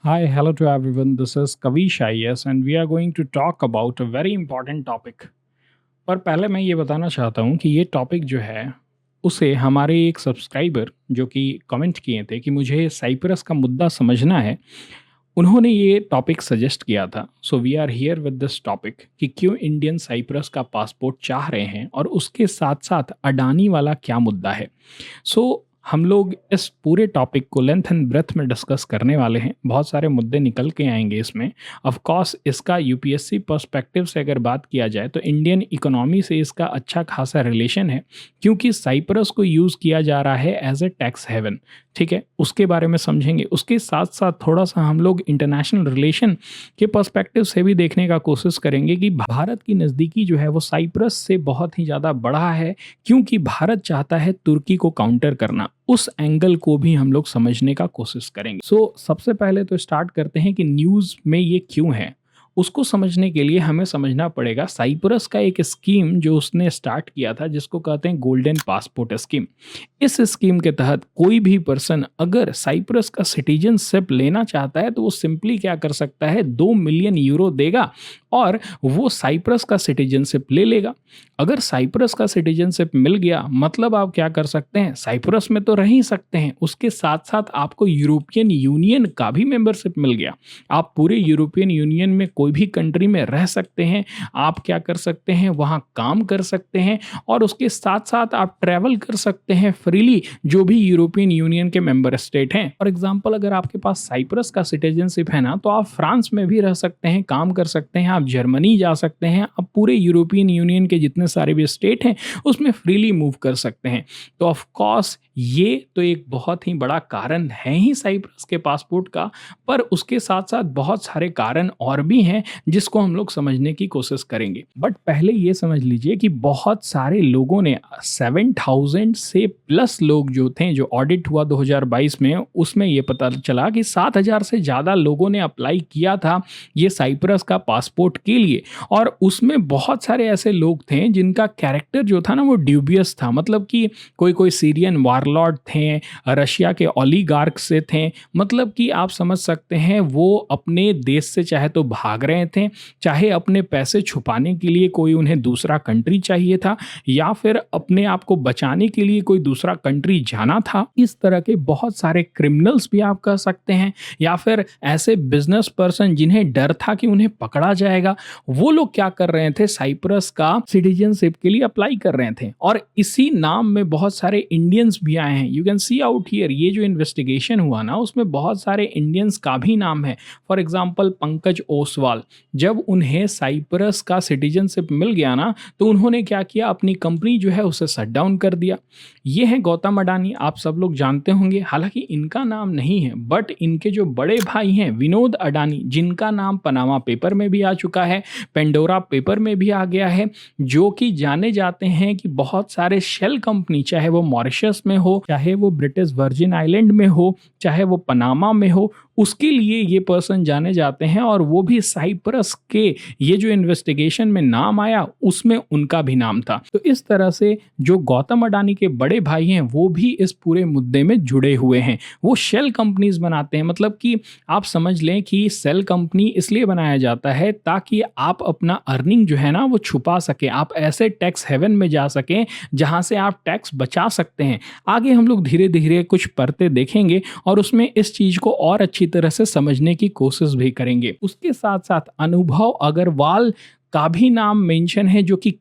Hi, hello to everyone. This is Kavish IAS and we are going to talk about a very important topic. पर पहले मैं ये बताना चाहता हूँ कि ये टॉपिक जो है, उसे हमारे एक सब्सक्राइबर जो कि कमेंट किए थे कि मुझे साइप्रस का मुद्दा समझना है, उन्होंने ये टॉपिक सजेस्ट किया था। So we are here with this topic कि क्यों इंडियन साइप्रस का पासपोर्ट चाह रहे हैं और उसके साथ-साथ अडानी वाला क्या मुद्दा है। सो हम लोग इस पूरे टॉपिक को लेंथ एंड ब्रेथ में डिस्कस करने वाले हैं। बहुत सारे मुद्दे निकल के आएँगे इसमें। ऑफ कोर्स इसका यूपीएससी पर्सपेक्टिव से अगर बात किया जाए तो इंडियन इकोनॉमी से इसका अच्छा खासा रिलेशन है, क्योंकि साइप्रस को यूज़ किया जा रहा है एज ए टैक्स हेवन। ठीक है, उसके बारे में समझेंगे। उसके साथ-साथ थोड़ा-सा हम लोग इंटरनेशनल रिलेशन के पर्सपेक्टिव से भी देखने का कोशिश करेंगे कि भारत की नज़दीकी जो है वो साइप्रस से बहुत ही ज़्यादा बड़ा है, क्योंकि भारत चाहता है तुर्की को काउंटर करना। उस एंगल को भी हम लोग समझने का कोशिश करेंगे। सो सबसे पहले तो स्टार्ट करते हैं कि न्यूज़ में ये क्यों है। उसको समझने के लिए हमें समझना पड़ेगा साइप्रस का एक स्कीम जो उसने स्टार्ट किया था, जिसको कहते हैं गोल्डन पासपोर्ट स्कीम। इस स्कीम के तहत कोई भी पर्सन अगर साइप्रस का सिटीजनशिप लेना चाहता है तो वो सिंपली क्या कर सकता है, 2 मिलियन यूरो देगा और वो साइप्रस का सिटीजनशिप ले लेगा। अगर साइप्रस का सिटीजनशिप मिल गया, मतलब आप क्या कर सकते हैं, साइप्रस में तो रह ही सकते हैं, उसके साथ साथ आपको यूरोपियन यूनियन का भी मेंबरशिप मिल गया। आप पूरे यूरोपियन यूनियन में कोई भी कंट्री में रह सकते हैं। आप क्या कर सकते हैं, वहाँ काम कर सकते हैं और उसके साथ साथ आप ट्रैवल कर सकते हैं फ्रीली, जो भी यूरोपियन यूनियन के मेंबर स्टेट हैं। फॉर एग्जांपल, अगर आपके पास साइप्रस का सिटीजनशिप है ना, तो आप फ्रांस में भी रह सकते हैं, काम कर सकते हैं, आप जर्मनी जा सकते हैं, आप पूरे यूरोपियन यूनियन के जितने सारे भी स्टेट हैं उसमें फ्रीली मूव कर सकते हैं। तो ऑफ कोर्स ये तो एक बहुत ही बड़ा कारण है ही साइप्रस के पासपोर्ट का, पर उसके साथ साथ बहुत सारे कारण और भी हैं जिसको हम लोग समझने की कोशिश करेंगे। बट पहले ये समझ लीजिए कि बहुत सारे लोगों ने 7000 से प्लस लोग जो थे, जो ऑडिट हुआ 2022 में, उसमें ये पता चला कि 7000 से ज़्यादा लोगों ने अप्लाई किया था ये साइप्रस का पासपोर्ट के लिए। और उसमें बहुत सारे ऐसे लोग थे जिनका कैरेक्टर जो था ना वो ड्यूबियस था, मतलब कि कोई सीरियन वारलॉर्ड थे, रशिया के ओलिगार्क से थे, मतलब कि आप समझ सकते हैं वो अपने देश से चाहे तो भाग रहे थे, चाहे अपने पैसे छुपाने के लिए कोई उन्हें दूसरा कंट्री चाहिए था, या फिर अपने आप को बचाने के लिए कोई दूसरा कंट्री जाना था। इस तरह के बहुत सारे क्रिमिनल्स भी आप कह सकते हैं, या फिर ऐसे बिजनेस पर्सन जिन्हें डर था कि उन्हें पकड़ा जाएगा, वो लोग क्या कर रहे थे, साइप्रस का सिटीजनशिप के लिए अप्लाई कर रहे थे। और इसी नाम में बहुत सारे इंडियंस भी आए हैं। You can see out here, ये जो इन्वेस्टिगेशन हुआ ना उसमें बहुत सारे इंडियंस का भी नाम है। फॉर एग्जांपल पंकज ओसवाल, जब उन्हें साइप्रस का सिटीजनशिप मिल गया ना, तो उन्होंने क्या किया, अपनी कंपनी जो है उसे शट डाउन कर दिया। ये है गौतम अडानी, आप सब लोग जानते होंगे, हालांकि इनका नाम नहीं है, बट इनके जो बड़े भाई हैं विनोद अडानी, जिनका नाम पनामा पेपर में भी आ चुका है, पेंडोरा पेपर में भी आ गया है, जो कि जाने जाते हैं कि बहुत सारे शेल कंपनी, चाहे वो मॉरिशस में हो, चाहे वो ब्रिटिश वर्जिन आइलैंड में हो, चाहे वो पनामा में हो, उसके लिए ये पर्सन जाने जाते हैं। और वो भी साइप्रस के ये जो इन्वेस्टिगेशन में नाम आया उसमें उनका भी नाम था। तो इस तरह से जो गौतम अडानी के बड़े भाई हैं वो भी इस पूरे मुद्दे में जुड़े हुए हैं। वो शेल कंपनीज बनाते हैं, मतलब कि आप समझ लें कि सेल कंपनी इसलिए बनाया जाता है ताकि आप अपना अर्निंग जो है ना वो छुपा सकें, आप ऐसे टैक्स हेवन में जा सकें जहां से आप टैक्स बचा सकते हैं। आगे हम लोग धीरे धीरे कुछ परतें देखेंगे और उसमें इस चीज को और अच्छी तरह से समझने की कोशिश भी करेंगे। उसके साथ साथ अनुभव अग्रवाल का भी नाम मेंशन है, जो कि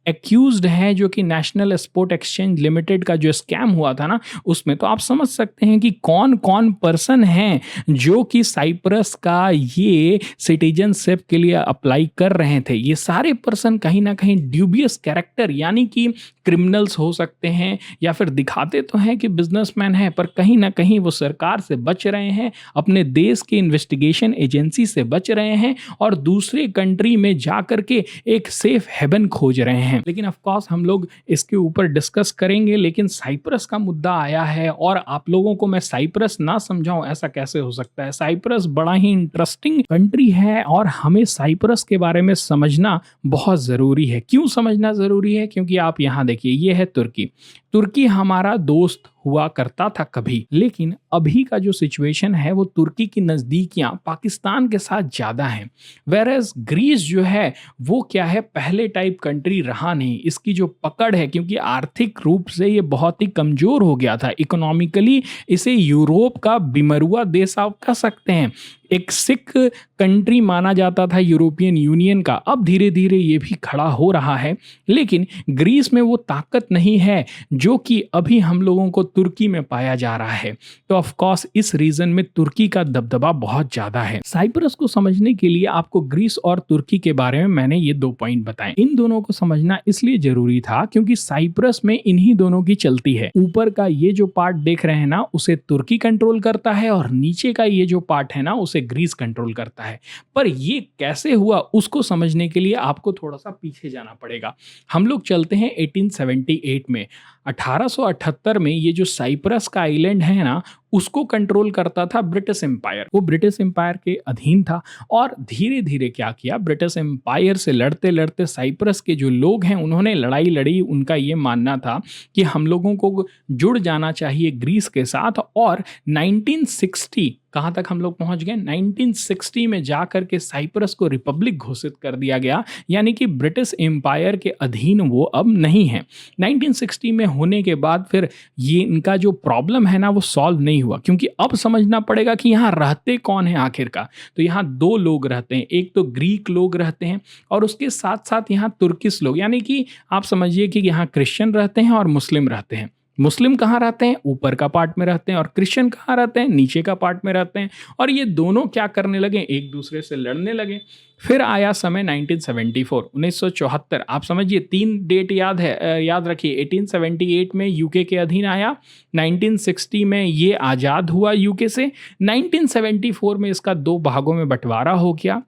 एक्यूज्ड है, जो कि नेशनल स्पोर्ट एक्सचेंज लिमिटेड का जो स्कैम हुआ था ना उसमें। तो आप समझ सकते हैं कि कौन कौन पर्सन हैं जो कि साइप्रस का ये सिटीजनशिप के लिए अप्लाई कर रहे थे। ये सारे पर्सन कहीं ना कहीं ड्यूबियस कैरेक्टर, यानी कि क्रिमिनल्स हो सकते हैं, या फिर दिखाते तो हैं कि बिजनेसमैन है, पर कहीं ना कहीं वो सरकार से बच रहे हैं, अपने देश की इन्वेस्टिगेशन एजेंसी से बच रहे हैं और दूसरे कंट्री में जा करके एक सेफ हेवन खोज रहे हैं। लेकिन ऑफ कोर्स हम लोग इसके ऊपर डिस्कस करेंगे। लेकिन साइप्रस का मुद्दा आया है और आप लोगों को मैं साइप्रस ना समझाऊं, ऐसा कैसे हो सकता है। साइप्रस बड़ा ही इंटरेस्टिंग कंट्री है और हमें साइप्रस के बारे में समझना बहुत ज़रूरी है। क्यों समझना ज़रूरी है? क्योंकि आप यहाँ देखिए, ये है तुर्की। तुर्की हमारा दोस्त हुआ करता था कभी, लेकिन अभी का जो सिचुएशन है वो तुर्की की नज़दीकियां पाकिस्तान के साथ ज़्यादा हैं। वेरएज़ ग्रीस जो है वो क्या है, पहले टाइप कंट्री रहा नहीं। इसकी जो पकड़ है, क्योंकि आर्थिक रूप से ये बहुत ही कमज़ोर हो गया था, इकोनॉमिकली इसे यूरोप का बिमरुआ देश आप कह सकते हैं। एक सिख कंट्री माना जाता था यूरोपियन यूनियन का, अब धीरे धीरे ये भी खड़ा हो रहा है, लेकिन ग्रीस में वो ताकत नहीं है जो कि अभी हम लोगों को तुर्की में पाया जा रहा है। तो ऑफ कोर्स इस रीजन में तुर्की का दबदबा बहुत ज़्यादा है। साइप्रस को समझने के लिए आपको ग्रीस और तुर्की के बारे में मैंने ये 2 पॉइंट बताए। इन दोनों को समझना इसलिए जरूरी था क्योंकि साइप्रस में इन्हीं दोनों की चलती है। ऊपर का ये जो पार्ट देख रहे हैं ना, उसे तुर्की कंट्रोल करता है, और नीचे का ये जो पार्ट है ना, उसे ग्रीस कंट्रोल करता है। पर ये कैसे हुआ उसको समझने के लिए आपको थोड़ा सा पीछे जाना पड़ेगा। हम लोग चलते हैं 1878 में। 1878 में ये जो साइप्रस का आइलैंड है ना, उसको कंट्रोल करता था ब्रिटिश एम्पायर। वो ब्रिटिश एम्पायर के अधीन था, और धीरे धीरे क्या किया, ब्रिटिश एम्पायर से लड़ते लड़ते साइप्रस के जो लोग हैं उन्होंने लड़ाई लड़ी। उनका ये मानना था कि हम लोगों को जुड़ जाना चाहिए ग्रीस के साथ, और 1960 कहाँ तक हम लोग पहुंच गए, 1960 में जाकर के साइप्रस को रिपब्लिक घोषित कर दिया गया, यानी कि ब्रिटिश एम्पायर के अधीन वो अब नहीं है। 1960 में होने के बाद फिर ये इनका जो प्रॉब्लम है ना वो सॉल्व नहीं हुआ, क्योंकि अब समझना पड़ेगा कि यहाँ रहते कौन है आखिर का। तो यहाँ 2 लोग रहते हैं, एक तो ग्रीक लोग रहते हैं और उसके साथ साथ यहाँ तुर्किश लोग, यानी कि आप समझिए कि यहाँ क्रिश्चियन रहते हैं और मुस्लिम रहते हैं। मुस्लिम कहाँ रहते हैं, ऊपर का पार्ट में रहते हैं, और क्रिश्चियन कहाँ रहते हैं, नीचे का पार्ट में रहते हैं। और ये दोनों क्या करने लगे, एक दूसरे से लड़ने लगे। फिर आया समय 1974, 1974। आप समझिए 3 डेट याद है, याद रखिए। 1878 में यूके के अधीन आया, 1960 में ये आज़ाद हुआ यूके से, 1974 में इसका 2 भागों में बंटवारा हो गया।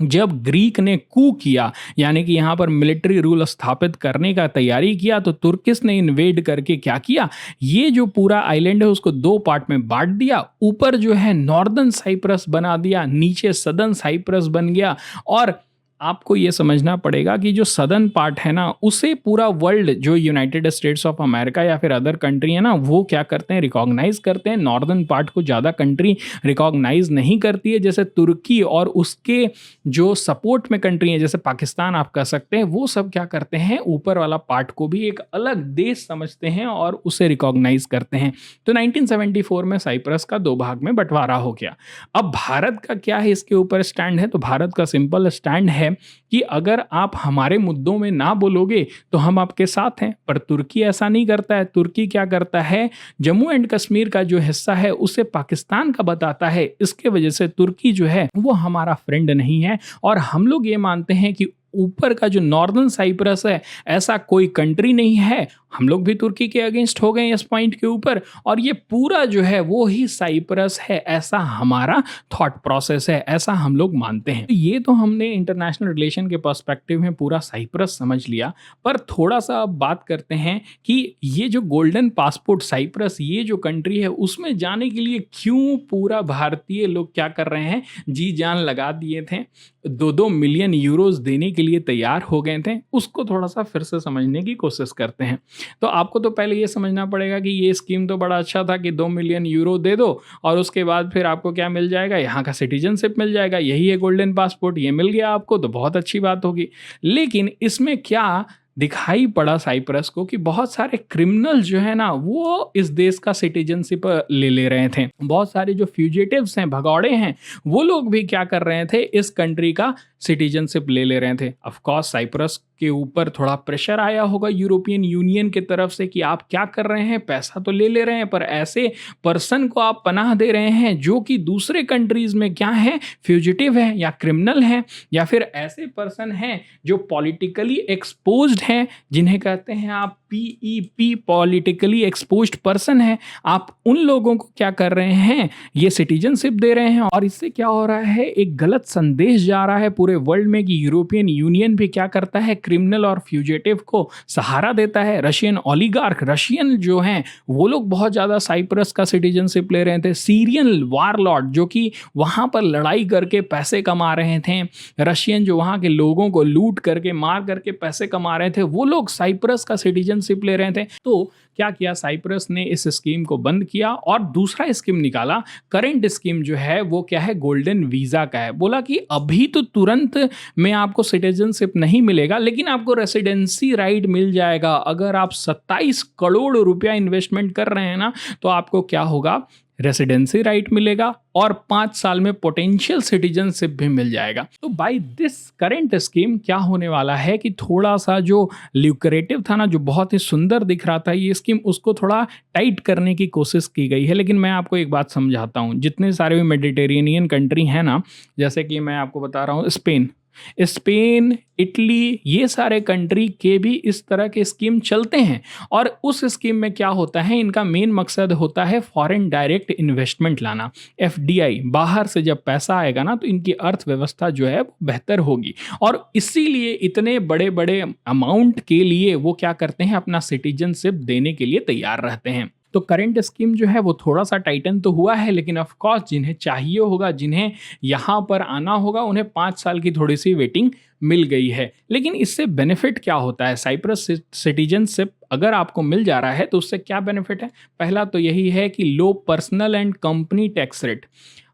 जब ग्रीक ने कू किया, यानी कि यहाँ पर मिलिट्री रूल स्थापित करने का तैयारी किया, तो तुर्किस ने इन्वेड करके क्या किया, ये जो पूरा आइलैंड है उसको 2 पार्ट में बांट दिया। ऊपर जो है नॉर्दर्न साइप्रस बना दिया, नीचे सदर्न साइप्रस बन गया। और आपको ये समझना पड़ेगा कि जो सदर्न पार्ट है ना, उसे पूरा वर्ल्ड, जो यूनाइटेड स्टेट्स ऑफ अमेरिका या फिर अदर कंट्री है ना, वो क्या करते हैं, रिकॉग्नाइज करते हैं। नॉर्दर्न पार्ट को ज़्यादा कंट्री रिकॉग्नाइज नहीं करती है, जैसे तुर्की और उसके जो सपोर्ट में कंट्री है जैसे पाकिस्तान आप कह सकते हैं, वो सब क्या करते हैं, ऊपर वाला पार्ट को भी एक अलग देश समझते हैं और उसे रिकॉग्नाइज करते हैं। तो 1974 में साइप्रस का 2 भाग में बंटवारा हो गया। अब भारत का क्या है इसके ऊपर स्टैंड है, तो भारत का सिंपल स्टैंड है कि अगर आप हमारे मुद्दों में ना बोलोगे तो हम आपके साथ हैं। पर तुर्की ऐसा नहीं करता है। तुर्की क्या करता है, जम्मू एंड कश्मीर का जो हिस्सा है उसे पाकिस्तान का बताता है। इसके वजह से तुर्की जो है वो हमारा फ्रेंड नहीं है, और हम लोग ये मानते हैं कि ऊपर का जो नॉर्दर्न साइप्रस है ऐसा कोई कंट्री नहीं है। हम लोग भी तुर्की के अगेंस्ट हो गए इस पॉइंट के ऊपर, और ये पूरा जो है वो ही साइप्रस है, ऐसा हमारा थॉट प्रोसेस है, ऐसा हम लोग मानते हैं। तो ये तो हमने इंटरनेशनल रिलेशन के पर्सपेक्टिव में पूरा साइप्रस समझ लिया। पर थोड़ा सा अब बात करते हैं कि ये जो गोल्डन पासपोर्ट साइप्रस, ये जो कंट्री है, उसमें जाने के लिए क्यों पूरा भारतीय लोग क्या कर रहे हैं, जी जान लगा दिए थे, 2-2 मिलियन यूरोस देने के लिए तैयार हो गए थे। उसको थोड़ा सा फिर से समझने की कोशिश करते हैं। तो आपको तो पहले ये समझना पड़ेगा कि ये स्कीम तो बड़ा अच्छा था कि 2 मिलियन यूरो दे दो और उसके बाद फिर आपको क्या मिल जाएगा, यहाँ का सिटीजनशिप मिल जाएगा, यही है गोल्डन पासपोर्ट, ये मिल गया आपको तो बहुत अच्छी बात होगी। लेकिन इसमें क्या दिखाई पड़ा साइप्रस को कि बहुत सारे क्रिमिनल जो है ना वो इस देश का सिटीजनशिप ले रहे थे। बहुत सारे जो फ्यूजिटिव्स हैं, भगौड़े हैं, वो लोग भी क्या कर रहे थे, इस कंट्री का सिटीजनशिप ले रहे थे। ऑफ कोर्स साइप्रस के ऊपर थोड़ा प्रेशर आया होगा यूरोपियन यूनियन की तरफ से कि आप क्या कर रहे हैं, पैसा तो ले रहे हैं पर ऐसे पर्सन को आप पनाह दे रहे हैं जो कि दूसरे कंट्रीज में क्या है, फ्यूजिटिव है या क्रिमिनल है, या फिर ऐसे पर्सन हैं जो पॉलिटिकली एक्सपोज्ड हैं, जिन्हें कहते हैं आप PEP, पॉलिटिकली एक्सपोज्ड पर्सन है। आप उन लोगों को क्या कर रहे हैं, ये सिटीजनशिप दे रहे हैं। और इससे क्या हो रहा है, एक गलत संदेश जा रहा है पूरे वर्ल्ड में कि यूरोपियन यूनियन भी क्या करता है, क्रिमिनल और फ्यूजिटिव को सहारा देता है। रशियन ओलिगार्क, रशियन जो हैं वो लोग बहुत ज़्यादा साइप्रस का सिटीजनशिप ले रहे थे। सीरियन वारलॉर्ड जो कि वहाँ पर लड़ाई करके पैसे कमा रहे थे, रशियन जो वहाँ के लोगों को लूट करके मार करके पैसे कमा रहे थे, वो लोग साइप्रस का सिटीजन सिटीजनशिप ले रहे थे। तो क्या किया साइप्रस ने, इस स्कीम को बंद किया और दूसरा स्कीम निकाला। करंट स्कीम जो है वो क्या है, गोल्डन वीज़ा का है। बोला कि अभी तो तुरंत में आपको सिटीजनशिप नहीं मिलेगा, लेकिन आपको रेसिडेंसी राइट मिल जाएगा। अगर आप 27 करोड़ रुपया इन्वेस्टमेंट कर रहे हैं ना, तो आपको क्या होगा, रेसिडेंसी राइट मिलेगा और 5 साल में पोटेंशियल सिटीजनशिप भी मिल जाएगा। तो बाय दिस करंट स्कीम क्या होने वाला है कि थोड़ा सा जो ल्यूक्रेटिव था ना, जो बहुत ही सुंदर दिख रहा था ये स्कीम, उसको थोड़ा टाइट करने की कोशिश की गई है। लेकिन मैं आपको एक बात समझाता हूँ, जितने सारे भी मेडिटेरेनियन कंट्री हैं ना, जैसे कि मैं आपको बता रहा हूँ स्पेन, इटली, ये सारे कंट्री के भी इस तरह के स्कीम चलते हैं। और उस स्कीम में क्या होता है, इनका मेन मकसद होता है फॉरेन डायरेक्ट इन्वेस्टमेंट लाना, एफडीआई। बाहर से जब पैसा आएगा ना, तो इनकी अर्थव्यवस्था जो है वो बेहतर होगी। और इसीलिए इतने बड़े बड़े अमाउंट के लिए वो क्या करते हैं, अपना सिटीजनशिप देने के लिए तैयार रहते हैं। तो करंट स्कीम जो है वो थोड़ा सा टाइटन तो हुआ है, लेकिन ऑफ कोर्स जिन्हें चाहिए होगा, जिन्हें यहाँ पर आना होगा, उन्हें 5 साल की थोड़ी सी वेटिंग मिल गई है। लेकिन इससे बेनिफिट क्या होता है, साइप्रस सिटीजनशिप अगर आपको मिल जा रहा है तो उससे क्या बेनिफिट है। पहला तो यही है कि low personal and company tax rate,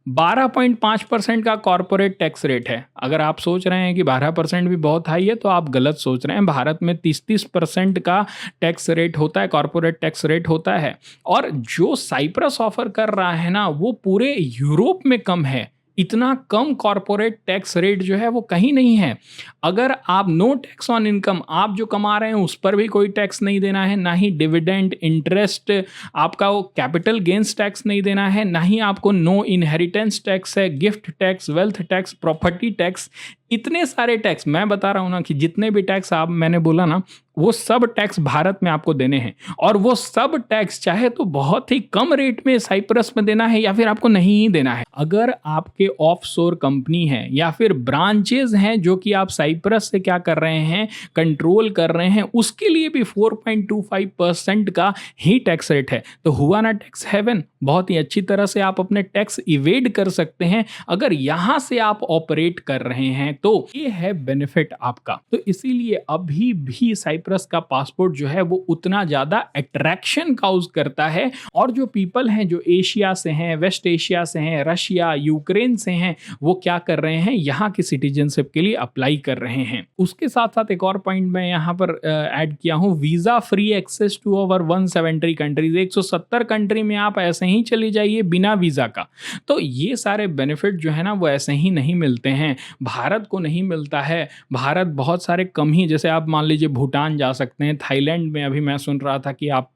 12.5% का कॉर्पोरेट टैक्स रेट है। अगर आप सोच रहे हैं कि 12% भी बहुत हाई है, तो आप गलत सोच रहे हैं। भारत में 30% का टैक्स रेट होता है, कॉर्पोरेट टैक्स रेट होता है। और जो साइप्रस ऑफर कर रहा है ना, वो पूरे यूरोप में कम है। इतना कम कॉर्पोरेट टैक्स रेट जो है वो कहीं नहीं है। अगर आप नो टैक्स ऑन इनकम, आप जो कमा रहे हैं उस पर भी कोई टैक्स नहीं देना है, ना ही डिविडेंड, इंटरेस्ट, आपका वो कैपिटल गेन्स टैक्स नहीं देना है, ना ही आपको नो इनहेरिटेंस टैक्स है, gift tax, wealth tax, property tax. इतने सारे टैक्स मैं बता रहा हूँ ना, कि जितने भी टैक्स आप मैंने बोला ना, वो सब टैक्स भारत में आपको देने हैं। और वो सब टैक्स चाहे तो बहुत ही कम रेट में साइप्रस में देना है, या फिर आपको नहीं ही देना है। अगर आपके ऑफशोर कंपनी है या फिर ब्रांचेज हैं जो कि आप साइप्रस से क्या कर रहे हैं, कंट्रोल कर रहे हैं, उसके लिए भी 4.25% का ही टैक्स रेट है। तो हुआ ना टैक्स हेवन। बहुत ही अच्छी तरह से आप अपने टैक्स इवेड कर सकते हैं अगर यहां से आप ऑपरेट कर रहे हैं, तो ये है बेनिफिट आपका। तो इसीलिए अभी भी साइप्रस का पासपोर्ट जो है वो उतना ज्यादा अट्रैक्शन काउज करता है। और जो पीपल हैं जो एशिया से हैं, वेस्ट एशिया से हैं, रशिया, यूक्रेन से हैं, वो क्या कर रहे हैं, यहाँ की सिटीजनशिप के लिए अप्लाई कर रहे हैं। उसके साथ साथ एक और पॉइंट मैं यहाँ पर ऐड किया हूँ, visa free access to over 170 countries. 170 country में आप ऐसे ही चली जाइए बिना वीजा का। तो ये सारे बेनिफिट जो है ना वो ऐसे ही नहीं मिलते हैं, भारत को नहीं मिलता है। भारत बहुत सारे कम ही, जैसे आप मान लीजिए भूटान जा सकते हैं, थाईलैंड में अभी मैं सुन रहा था कि आप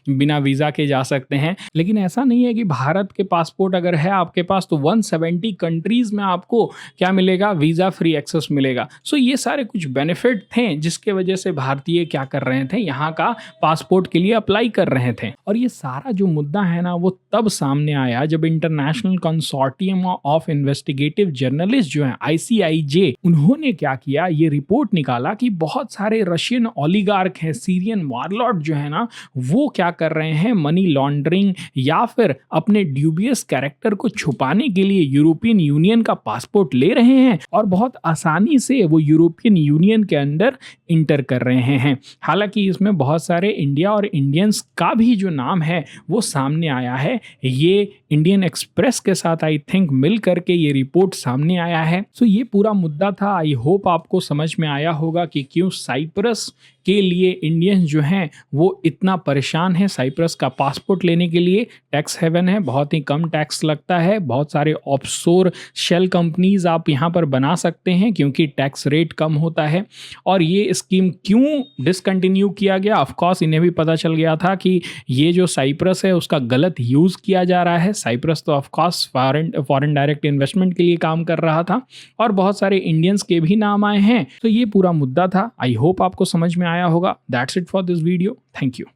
बिना वीजा के जा सकते हैं। लेकिन ऐसा नहीं है कि भारत के पासपोर्ट अगर है आपके पास तो 170 कंट्रीज में आपको क्या मिलेगा, वीजा फ्री एक्सेस मिलेगा। सो ये सारे कुछ बेनिफिट थे जिसके वजह से भारतीय क्या कर रहे थे, यहाँ का पासपोर्ट के लिए अप्लाई कर रहे थे। और ये सारा जो मुद्दा है ना वो तब सामने आया जब international consortium of investigative journalist जो है ICIJ, उन्होंने क्या किया, ये रिपोर्ट निकाला कि बहुत सारे रशियन ओलिगार्क हैं, सीरियन वारलॉर्ड जो है ना, वो क्या कर रहे हैं, मनी लॉन्ड्रिंग या फिर अपने ड्यूबियस कैरेक्टर को छुपाने के लिए यूरोपियन यूनियन का पासपोर्ट ले रहे हैं और बहुत आसानी से वो यूरोपियन यूनियन के अंदर इंटर कर रहे हैं। हालांकि इसमें बहुत सारे इंडिया और इंडियंस का भी जो नाम है वो सामने आया है। ये इंडियन एक्सप्रेस के साथ आई थिंक मिल करके ये रिपोर्ट सामने आया है। सो ये पूरा मुद्दा था। आई होप आपको समझ में आया होगा कि क्यों साइप्रस के लिए इंडियंस जो हैं वो इतना परेशान है। साइप्रस का पासपोर्ट लेने के लिए टैक्स हेवन है, बहुत ही कम टैक्स लगता है, बहुत सारे ऑफशोर शेल कंपनीज आप यहाँ पर बना सकते हैं क्योंकि टैक्स रेट कम होता है। और ये स्कीम क्यों डिसकंटिन्यू किया गया, ऑफ कोर्स इन्हें भी पता चल गया था कि ये जो साइप्रस है उसका गलत यूज़ किया जा रहा है। साइप्रस तो of course foreign direct investment के लिए काम कर रहा था और बहुत सारे इंडियंस के भी नाम आए हैं। तो ये पूरा मुद्दा था। आई होप आपको समझ में आया होगा। That's it for this video. Thank you.